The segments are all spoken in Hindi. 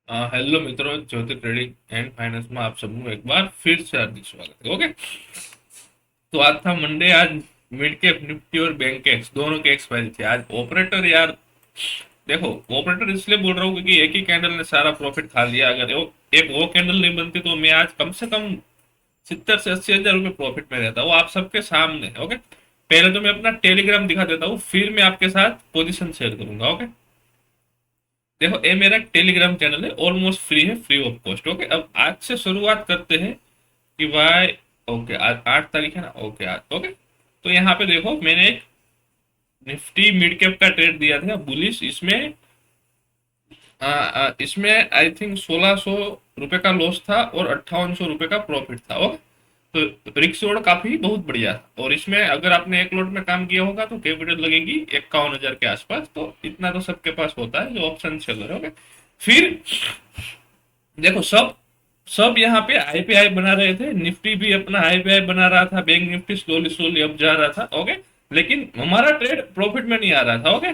हेलो मित्रों, ज्योति ट्रेडिंग एंड फाइनेंस में आप सबको एक बार फिर से हार्दिक स्वागत है। ओके, तो आज था मंडे। आज मिड कैप निफ्टी और बैंक के दोनों के एक्सपायरी थे। आज ऑपरेटर यार, देखो, ऑपरेटर इसलिए बोल रहा हूँ क्योंकि एक ही कैंडल ने सारा प्रॉफिट खा लिया। अगर एक वो कैंडल नहीं बनती तो मैं आज कम से कम 70 से 80 हजार रुपये प्रॉफिट में रहता। वो आप सबके सामने। ओके, पहले तो मैं अपना टेलीग्राम दिखा देता हूँ, फिर मैं आपके साथ पोजीशन शेयर करूंगा। ओके, देखो, ये मेरा टेलीग्राम चैनल है, ऑलमोस्ट फ्री है, फ्री ऑफ कॉस्ट। ओके, अब आज से शुरुआत करते हैं कि भाई। ओके, आज 8 तारीख है ना। ओके, आज ओके, तो यहाँ पे देखो, मैंने एक निफ्टी मिड कैप का ट्रेड दिया था बुलिश। इसमें इसमें आई थिंक 1600 रुपये का लॉस था और 5800 रुपये का प्रॉफिट था। ओके, तो रिक्स रोड काफी बहुत बढ़िया था। और इसमें अगर आपने एक लॉट में काम किया होगा तो कैपिटल लगेगी 51 हजार के आसपास। तो इतना तो सबके पास होता है जो ऑप्शन सेलर है। ओके, फिर देखो, सब सब यहाँ पे हाई पे हाई बना रहे थे। निफ्टी भी अपना हाई पे हाई बना रहा था, bank Nifty slowly slowly up जा रहा था। ओके, लेकिन हमारा ट्रेड प्रॉफिट में नहीं आ रहा था। ओके,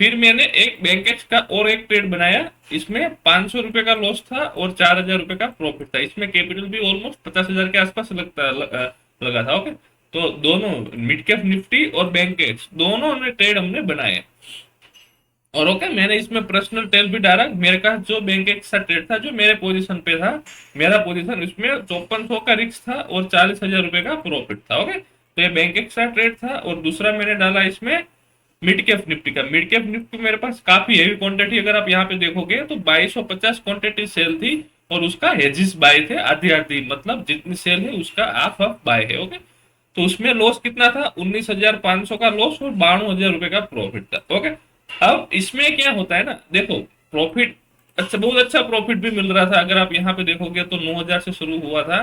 फिर मैंने एक बैंकेक्स का और एक ट्रेड बनाया। इसमें 500 रुपए का लॉस था और 4000 रुपए का प्रॉफिट था। इसमें कैपिटल भी ऑलमोस्ट 50 हजार के आसपास लगा था। ओके, तो दोनों मिड कैप निफ्टी और बैंकेक्स दोनों ने ट्रेड हमने बनाए। और ओके, मैंने इसमें पर्सनल टेल भी डाला। मेरे का जो बैंक का ट्रेड था, जो मेरे पोजीशन पे था, मेरा पोजीशन इसमें 5400 का रिस्क था और 40 हजार रुपए का प्रॉफिट था। ओके, तो ये बैंक का ट्रेड था। और दूसरा मैंने डाला इसमें मिड कैप निफ्टी का। मिड कैप निफ्टी मेरे पास काफी हैवी क्वांटिटी, अगर आप यहाँ पे देखोगे तो 2250 क्वांटिटी सेल थी और उसका हेजिस बाय थे आधी आधी, मतलब जितनी सेल है उसका हाफ हाफ बाय है। ओके, तो उसमें लॉस कितना था? 19,500 का लॉस और 92 हजार रुपए का प्रॉफिट था। ओके, अब इसमें क्या होता है ना, देखो, प्रॉफिट अच्छा, बहुत अच्छा प्रॉफिट भी मिल रहा था। अगर आप यहाँ पे देखोगे तो 9 हजार से शुरू हुआ था,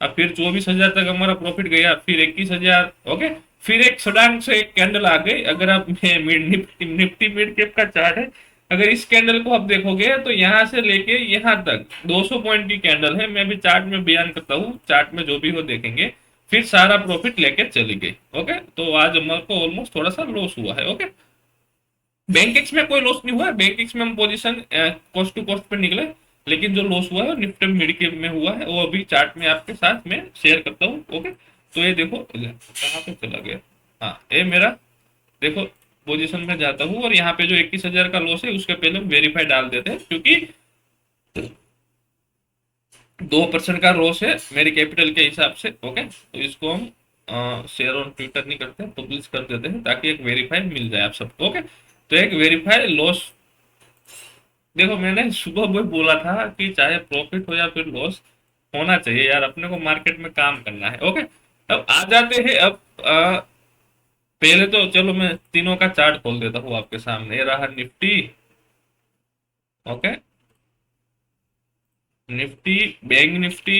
अब फिर 24 हजार तक हमारा प्रॉफिट गया, फिर 21 हजार। ओके, फिर एक सडन से एक कैंडल आ गई। अगर आप निफ्टी मिड कैप का चार्ट है, अगर इस कैंडल को आप देखोगे तो यहाँ से लेके यहाँ तक 200 पॉइंट की कैंडल है। मैं भी चार्ट में बयान करता हूँ, चार्ट में जो भी हो देखेंगे। फिर सारा प्रॉफिट लेके चली गई। ओके, तो आज हमारे को ऑलमोस्ट थोड़ा सा लॉस हुआ है। ओके, बैंक एक्स में कोई लॉस नहीं हुआ है। बैंक एक्स में हम पोजीशन कॉस्ट टू कॉस्ट पे निकले, लेकिन जो लॉस हुआ है निफ्टी मिड कैप में हुआ है, वो अभी चार्ट में आपके साथ में शेयर करता हूँ। ओके, तो ये देखो कहाँ पे चला गया। हाँ, ये मेरा देखो पोजीशन में जाता हूँ और यहाँ पे जो 21 हजार का लॉस है उसके पहले हम वेरीफाई डाल देते हैं, क्योंकि 2% का लॉस है मेरी कैपिटल के हिसाब से। ओके, तो इसको हम शेयर ऑन ट्विटर नहीं करते, पब्लिश कर देते हैं ताकि एक वेरीफाई मिल जाए आप सबको। ओके, तो एक वेरीफाई लॉस, देखो, मैंने सुबह वही बोला था कि चाहे प्रॉफिट हो या फिर लॉस, होना चाहिए यार, अपने को मार्केट में काम करना है। ओके, अब आ जाते हैं। अब पहले तो चलो मैं तीनों का चार्ट खोल देता हूँ आपके सामने। ये रहा Nifty. Okay, Nifty, bank Nifty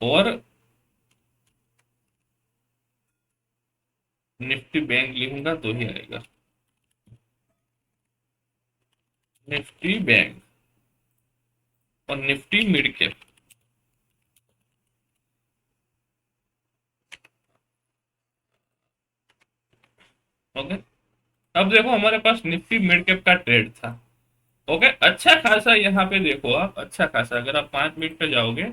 और निफ्टी बैंक लिखूंगा तो ही आएगा, निफ्टी बैंक और निफ्टी मिड कैप। ओके, अब देखो, हमारे पास निफ्टी मिड कैप का ट्रेड था। ओके, अच्छा खासा यहाँ पे देखो आप, अच्छा खासा, अगर आप 5 मिनट पे जाओगे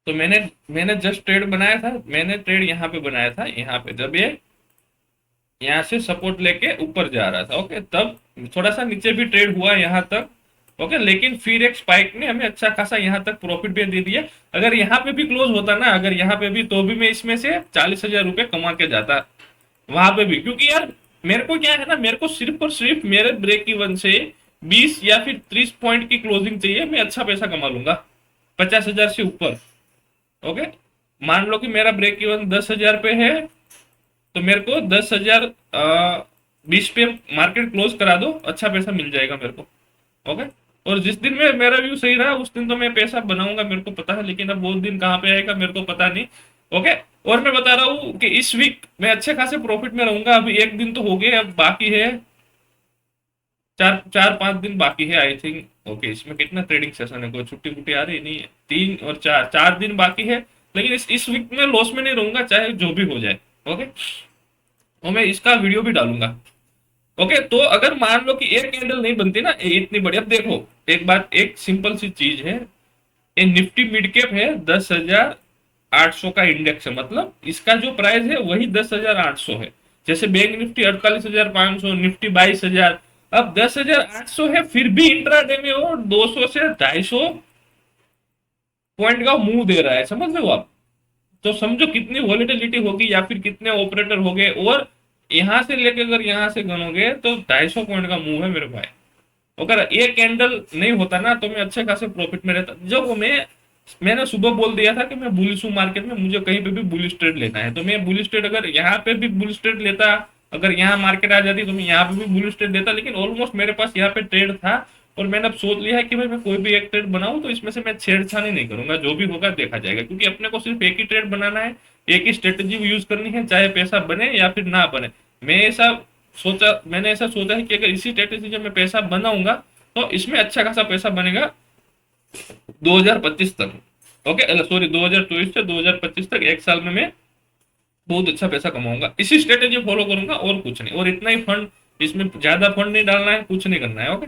तो मैंने मैंने जस्ट ट्रेड बनाया था। मैंने ट्रेड यहाँ पे बनाया था, यहाँ पे जब ये यहाँ से सपोर्ट लेके ऊपर जा रहा था। ओके, तब थोड़ा सा नीचे भी ट्रेड हुआ यहाँ तक। ओके, लेकिन फिर एक स्पाइक ने हमें अच्छा खासा यहाँ तक प्रॉफिट भी दे दिया। अगर यहाँ पे भी क्लोज होता ना, अगर यहाँ पे भी, तो भी मैं इसमें से 40 हजार रुपये कमा के जाता वहां पे भी। क्योंकि यार, मेरे को क्या है ना, मेरे को सिर्फ और सिर्फ मेरे ब्रेक इवन से 20 या फिर 30 पॉइंट की क्लोजिंग चाहिए, मैं अच्छा पैसा कमा लूंगा 50 हजार से ऊपर। ओके, मान लो कि मेरा ब्रेक इवन 10 हजार पे है, तो मेरे को 10 हजार 20 पे मार्केट क्लोज करा दो, अच्छा पैसा मिल जाएगा मेरे को। ओके, और जिस दिन में मेरा व्यू सही रहा उस दिन तो मैं पैसा बनाऊंगा, मेरे को पता है। लेकिन अब वो दिन कहाँ पे आएगा मेरे को पता नहीं। ओके, और मैं बता रहा हूँ कि इस वीक मैं अच्छे खासे प्रॉफिट में रहूंगा। अभी एक दिन तो हो गए, अब बाकी है 4 4 5 दिन बाकी है आई थिंक। ओके, इसमें कितना ट्रेडिंग सेशन है, कोई छुट्टी वुट्टी आ रही नहीं है। 3 और 4 4 दिन बाकी है। लेकिन इस वीक में लॉस में नहीं रहूंगा, चाहे जो भी हो जाए। ओके, और मैं इसका वीडियो भी डालूंगा। ओके, तो अगर मान लो कि एक कैंडल नहीं बनती ना इतनी बड़ी, अब देखो एक बात, एक सिंपल सी चीज है, ये निफ्टी मिड कैप है, 10,800 का इंडेक्स है, मतलब इसका जो प्राइस है वही 10,800 है। जैसे बैंक निफ्टी 48,500, निफ्टी 22,000, अब 10,800 है, फिर भी इंट्राडे में वो 200 से 250 पॉइंट का मुंह दे रहा है, समझ रहे हो आप? तो समझो कितनी वॉलेटिलिटी होगी या फिर कितने ऑपरेटर हो गए, और यहां से लेके अगर यहां से गनोगे तो 250 पॉइंट का मुंह है मेरे भाई। अगर ये कैंडल नहीं होता ना तो मैं अच्छे खासे प्रॉफिट में रहता। जब मैंने सुबह बोल दिया था कि मैं बुलिश हूँ मार्केट में, मुझे कहीं पे भी बुलिश ट्रेड लेना है, तो मैं बुलिश ट्रेड अगर यहाँ पे भी बुलिश ट्रेड लेता, अगर यहाँ मार्केट आ जाती तो मैं यहाँ पे भी बुलिश ट्रेड लेता, लेकिन ऑलमोस्ट मेरे पास यहाँ पे ट्रेड था, और मैंने अब सोच लिया है कि भाई मैं कोई भी एक ट्रेड बनाऊं तो इसमें से मैं छेड़छाड़ी नहीं करूंगा, जो भी होगा देखा जाएगा, क्योंकि अपने को सिर्फ एक ही ट्रेड बनाना है, एक ही स्ट्रेटेजी यूज करनी है, चाहे पैसा बने या फिर ना बने। मैंने ऐसा सोचा है कि अगर इसी स्ट्रेटेजी से मैं पैसा बनाऊंगा तो इसमें अच्छा खासा पैसा बनेगा 2025 तक। ओके, सॉरी 2024 से 2025 तक, एक साल में मैं बहुत अच्छा पैसा कमाऊंगा, इसी स्ट्रेटेजी फॉलो करूंगा और कुछ नहीं, और इतना ही फंड, इसमें ज्यादा फंड नहीं डालना है, कुछ नहीं करना है। ओके,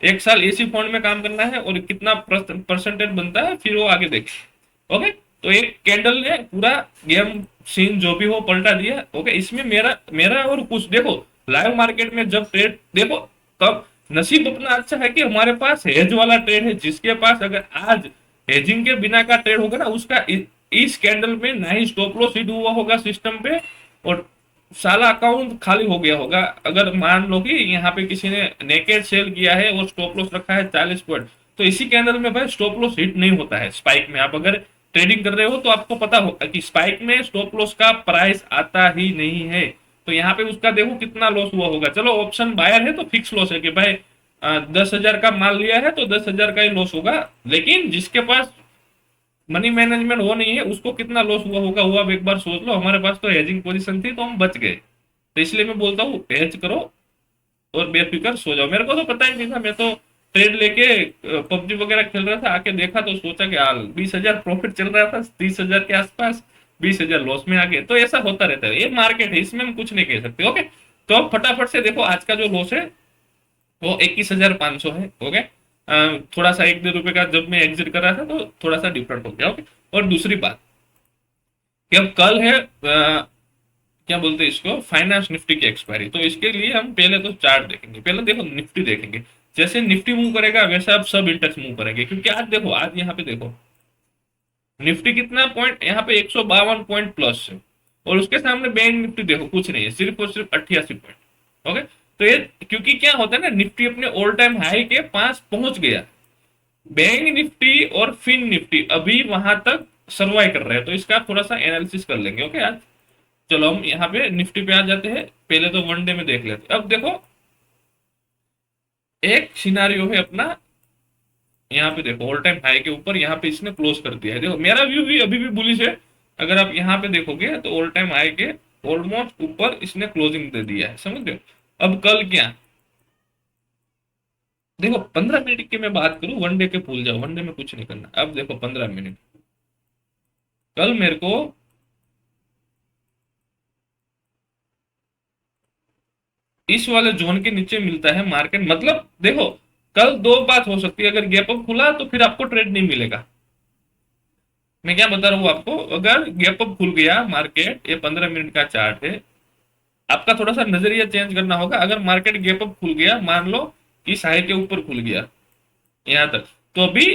एक साल इसी फंड में काम करना है, और कितना परसेंटेज बनता है फिर वो आगे देखें। ओके, तो एक कैंडल ने पूरा गेम सीन जो भी हो पलटा दिया। ओके, इसमें मेरा मेरा और कुछ देखो, लाइव मार्केट में जब ट्रेड देखो, कब नसीब अपना अच्छा है कि हमारे पास हेज वाला ट्रेड है, जिसके पास अगर आज हेजिंग के बिना का ट्रेड होगा ना, उसका इस कैंडल में ना ही स्टॉप लॉस हिट हुआ होगा सिस्टम पे, और साला अकाउंट खाली हो गया होगा। अगर मान लो कि यहाँ पे किसी ने नेकेड सेल किया है और स्टॉप लॉस रखा है 40 पॉइंट, तो इसी कैंडल में भाई स्टॉप लॉस हिट नहीं होता है। स्पाइक में आप अगर ट्रेडिंग कर रहे हो तो आपको पता होगा कि स्पाइक में स्टॉप लॉस का प्राइस आता ही नहीं है। तो यहाँ पे उसका देखो कितना लॉस हुआ होगा। चलो ऑप्शन बायर है तो फिक्स लॉस है कि भाई 10,000 का माल लिया है तो 10,000 का ही लॉस होगा, लेकिन जिसके पास मनी मैनेजमेंट वो नहीं है उसको कितना लॉस हुआ होगा वो आप एक बार सोच लो। हमारे पास तो हेजिंग पोजीशन थी तो हम बच गए, तो इसलिए मैं बोलता हूँ हेज करो और बेफिक्र सो जाओ। मेरे को तो पता ही नहीं था, मैं तो ट्रेड लेके पबजी वगैरह खेल रहा था, आके देखा तो सोचा कि हाल 20,000 प्रॉफिट चल रहा था, 30,000 के आसपास, 20,000 लॉस में आ गए। तो ऐसा होता रहता है, ये मार्केट है, इसमें हम कुछ नहीं कह सकते। ओके, तो अब फटाफट से देखो आज का जो लॉस है वो 21,500 है। ओके, थोड़ा सा 1-2 रुपए का जब मैं एग्जिट कर रहा था तो थोड़ा सा डिफरेंट हो गया। ओके, और दूसरी बात कि अब कल है क्या बोलते हैं इसको, फाइनेंस निफ्टी की एक्सपायरी, तो इसके लिए हम पहले तो चार्ट देखेंगे। पहले देखो निफ्टी देखेंगे, जैसे निफ्टी मूव करेगा वैसे आप सब इंडेक्स मूव करेंगे, क्योंकि आज देखो, आज यहाँ पे देखो निफ्टी कितना पॉइंट, यहाँ पे 152 पॉइंट प्लस है, और उसके सामने बैंक निफ्टी देखो कुछ नहीं है, सिर्फ और सिर्फ 88 पॉइंट। ओके, तो ये क्योंकि क्या होता है ना, निफ्टी अपने ऑल टाइम हाई के पास पहुंच गया, बैंक निफ्टी और फिन निफ्टी अभी वहां तक सर्वाइव कर रहे हैं, तो इसका थोड़ा सा एनालिसिस कर लेंगे। ओके, आज चलो हम यहाँ पे निफ्टी पे आ जाते हैं, पहले तो वन डे में देख लेते हैं। अब देखो एक सिनारियो है अपना, यहाँ पे देखो ऑल टाइम हाई के ऊपर यहाँ पे इसने क्लोज कर दिया है। देखो मेरा व्यू भी अभी भी बुलिश है, अगर आप यहाँ पे देखोगे तो ऑल टाइम हाई के ऑलमोस्ट ऊपर इसने क्लोजिंग दे दिया है, समझ रहे हो? अब कल क्या, देखो 15 मिनट की मैं बात करूं, वन डे के भूल जाओ, वन डे में कुछ नहीं करना। अब देखो 15 मिनट, कल मेरे को इस वाले जोन के नीचे मिलता है मार्केट, मतलब देखो कल दो बात हो सकती है, अगर गैप अप खुला तो फिर आपको ट्रेड नहीं मिलेगा। मैं क्या बता रहा हूँ आपको, अगर गैप अप खुल गया मार्केट, ये 15 मिनट का चार्ट है, आपका थोड़ा सा नजरिया चेंज करना होगा। अगर मार्केट गैप अप खुल गया, मान लो कि हाई के ऊपर खुल गया यहाँ तक, तो अभी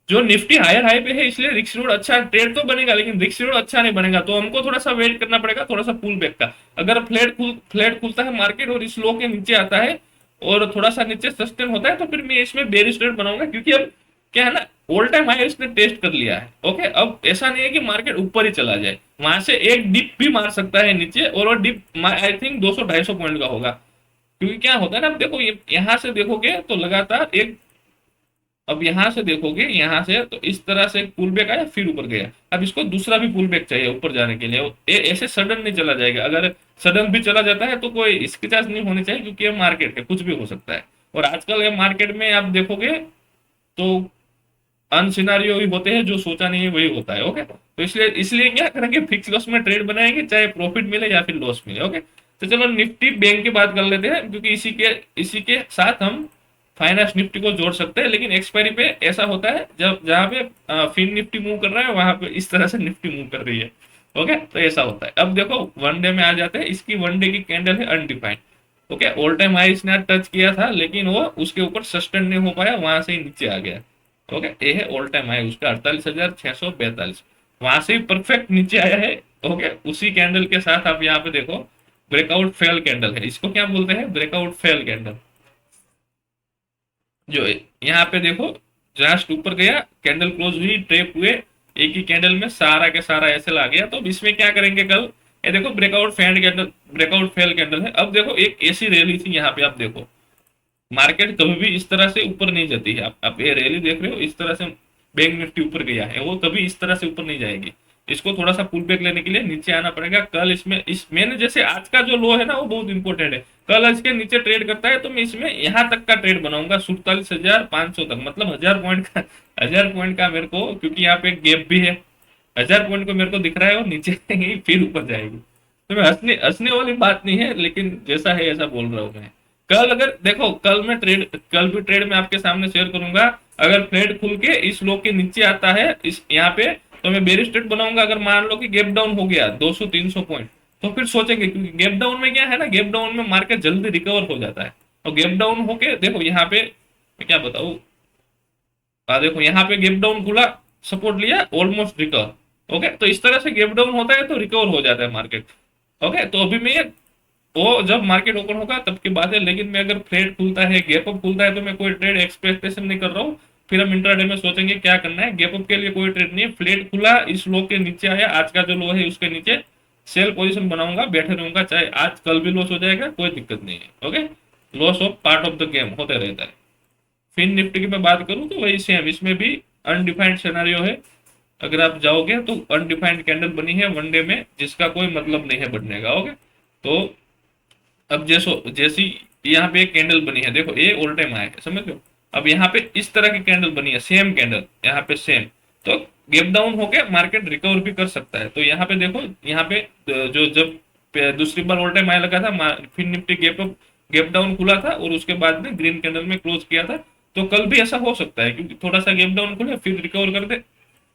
जो निफ्टी हायर हाई पे है, इसलिए रिक्स रोड अच्छा ट्रेड तो बनेगा, लेकिन रिक्स रोड अच्छा नहीं बनेगा, तो हमको थोड़ा सा वेट करना पड़ेगा, थोड़ा सा पुल बैक का। अगर फ्लैट खुलता है मार्केट और इस लो के नीचे आता है और थोड़ा सा नीचे सस्टेन होता है, तो फिर मैं इसमें बेरिश ट्रेड बनाऊंगा, क्योंकि अब क्या है ना, ऑल टाइम हाई इसने टेस्ट कर लिया है। ओके, अब ऐसा नहीं है कि मार्केट ऊपर ही चला जाए, वहां से एक डिप भी मार सकता है नीचे, और वो डिप आई थिंक 200-250 पॉइंट का होगा। क्योंकि क्या होता है ना, अब देखो ये यहां से देखोगे तो लगातार एक, अब यहां से देखोगे यहाँ से तो इस तरह से पुल बैक आया फिर ऊपर गया, अब इसको दूसरा भी पुल बैक चाहिए ऊपर जाने के लिए। ऐसे सडन नहीं चला जाएगा, अगर सडन भी चला जाता है तो कोई हिचकिचाहट नहीं होनी चाहिए, क्योंकि ये मार्केट है, कुछ भी हो सकता है। और आजकल ये मार्केट में आप देखोगे तो अन सिनारियो ही होते हैं, जो सोचा नहीं है वही होता है। ओके, तो इसलिए इसलिए क्या करेंगे, फिक्स लॉस में ट्रेड बनाएंगे, चाहे प्रॉफिट मिले या फिर लॉस मिले। ओके, तो चलो निफ्टी बैंक की बात कर लेते हैं, क्योंकि इसी के साथ हम फाइनेंस निफ्टी को जोड़ सकते हैं। लेकिन एक्सपायरी पे ऐसा होता है, जब जहां पे फिन निफ्टी मूव कर रहा है वहां पे इस तरह से निफ्टी मूव कर रही है। ओके, तो ऐसा होता है। अब देखो वन डे में आ जाते हैं। इसकी वन डे की कैंडल है undefined. Okay, all time high इसने टच किया था, लेकिन वो उसके ऊपर सस्टेन नहीं हो पाया, वहां से ही नीचे आ गया। ओके, ये है ऑल टाइम हाई उसका 48,642, वहां से ही परफेक्ट नीचे आया है। ओके, उसी कैंडल के साथ आप यहाँ पे देखो ब्रेकआउट फेल कैंडल है, इसको क्या बोलते हैं, ब्रेकआउट फेल कैंडल। जो यहाँ पे देखो जस्ट ऊपर गया, कैंडल क्लोज हुई, ट्रेप हुए, एक ही कैंडल में सारा के सारा ऐसे ला गया। तो अब इसमें क्या करेंगे कल, ये देखो breakout fail candle, breakout fail candle है। अब देखो एक ऐसी रैली थी यहाँ पे, आप देखो मार्केट कभी भी इस तरह से ऊपर नहीं जाती है। आप ये रैली देख रहे हो, इस तरह से बैंक निफ्टी ऊपर गया है, वो कभी इस तरह से ऊपर नहीं जाएगी। इसको थोड़ा सा पुल बैक लेने के लिए नीचे आना पड़ेगा। कल इसमें इस मैंने जैसे आज का जो लो है ना वो बहुत इंपॉर्टेंट है। कल इसके नीचे ट्रेड करता है तो मैं इसमें यहाँ तक का ट्रेड बनाऊंगा 47,500 तक, मतलब 1000 पॉइंट का, 1000 पॉइंट का मेरे को, क्योंकि यहाँ पे गैप भी है। 1000 पॉइंट को मेरे को दिख रहा है और नीचे ही फिर ऊपर जाएगी। तो मैं हंसने हंसने वाली बात नहीं है, लेकिन जैसा है ऐसा बोल रहा हूँ मैं। कल अगर देखो, कल भी ट्रेड में आपके सामने शेयर करूंगा। अगर फ्लेट खुल के इस लो के नीचे आता है इस यहाँ पे, तो मैं बेरिश ट्रेड बनाऊंगा। अगर मान लो कि गैप डाउन हो गया 200-300 पॉइंट, तो फिर सोचेंगे, क्योंकि गैप डाउन में क्या है ना, गैप डाउन में मार्केट जल्दी रिकवर हो जाता है। और गैप डाउन होके देखो यहाँ पे मैं क्या बताऊँ, देखो यहाँ पे गैप डाउन खुला, सपोर्ट लिया, ऑलमोस्ट रिकवर। ओके, तो इस तरह से गैप डाउन होता है तो रिकवर हो जाता है मार्केट। ओके, तो अभी मैं वो जब मार्केट ओपन होगा तब की बात है। लेकिन मैं अगर फ्लेट खुलता है, गैप अप खुलता है, तो मैं कोई ट्रेड एक्सपेक्टेशन नहीं कर रहा हूँ। फिर हम इंट्राडे में सोचेंगे क्या करना है। गैप अप के लिए कोई ट्रेड नहीं है। फ्लेट खुला, इस लो के नीचे आया, आज का जो लो है उसके नीचे सेल पोजीशन बनाऊंगा, बैठे रहूंगा, चाहे आज कल भी लॉस हो जाएगा, कोई दिक्कत नहीं है। Okay, loss of part of the game होते रहता है। फिर निफ्टी की मैं बात करूं तो वही सेम, इसमें भी अनडिफाइंड सिनेरियो है। अगर आप जाओगे तो अनडिफाइंड कैंडल बनी है वन डे में, जिसका कोई मतलब नहीं है बढ़ने का। ओके, तो अब जैसी यहाँ पे एक कैंडल बनी है, देखो ये ऑल टाइम हाई है, समझ लो। अब यहाँ पे इस तरह की कैंडल बनी है, सेम कैंडल यहाँ पे सेम, तो गैप डाउन होके मार्केट रिकवर भी कर सकता है। तो यहाँ पे देखो, यहाँ पे जो जब दूसरी बार ऑल टाइम हाई लगा था, फिर निफ्टी गैप डाउन खुला था और उसके बाद में ग्रीन कैंडल में क्लोज किया था। तो कल भी ऐसा हो सकता है, क्योंकि थोड़ा सा गैप डाउन खुले फिर रिकवर कर दे,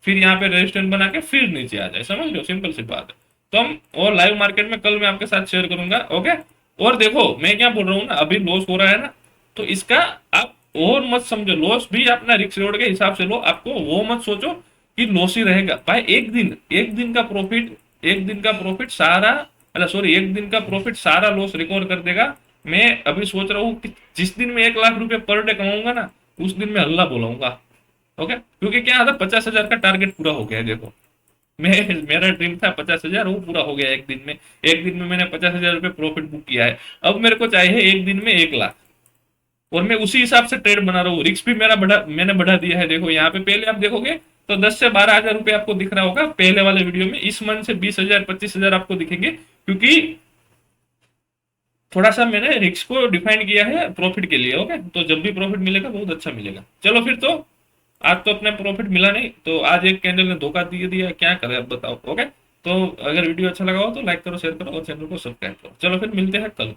फिर यहाँ पे रेजिस्टेंस बना के फिर नीचे आ जाए, समझ लो, सिंपल सी बात है। तो हम और लाइव मार्केट में कल मैं आपके साथ शेयर करूंगा। ओके, और देखो मैं क्या बोल रहा हूँ ना, अभी लॉस हो रहा है ना, तो इसका आप और मत समझो, लॉस भी अपना रिस्क रिवॉर्ड के हिसाब से लो। आपको वो मत सोचो कि लॉस ही रहेगा भाई। एक दिन का प्रॉफिट सारा, अरे सॉरी, एक दिन का प्रॉफिट सारा लॉस रिकवर कर देगा। मैं अभी सोच रहा हूँ कि जिस दिन में 1 लाख रुपए पर डे कमाऊंगा ना, उस दिन मैं हल्ला बोलाऊंगा। ओके, क्योंकि क्या था, 50,000 का टारगेट पूरा हो गया है। देखो मैं मेरा ड्रीम था 50,000, वो पूरा हो गया एक दिन में। एक दिन में मैंने 50,000 रुपये प्रॉफिट बुक किया है। अब मेरे को चाहिए एक दिन में 1 लाख, और मैं उसी हिसाब से ट्रेड बना रहा हूँ। रिस्क भी मैंने बढ़ा दिया है। देखो यहाँ पे पहले आप देखोगे तो 10 से 12 हजार रुपये आपको दिख रहा होगा पहले वाले वीडियो में। इस मंथ से 20,000 25,000 आपको दिखेंगे, क्योंकि थोड़ा सा मैंने रिस्क को डिफाइन किया है प्रॉफिट के लिए। ओके, तो जब भी प्रॉफिट मिलेगा बहुत अच्छा मिलेगा। चलो फिर तो, आज तो अपने प्रॉफिट मिला नहीं, तो आज एक कैंडल ने धोखा दिए दिया, क्या करें अब बताओ। ओके, तो अगर वीडियो अच्छा लगा हो तो लाइक करो, शेयर करो और चैनल को सब्सक्राइब करो। चलो फिर मिलते हैं कल।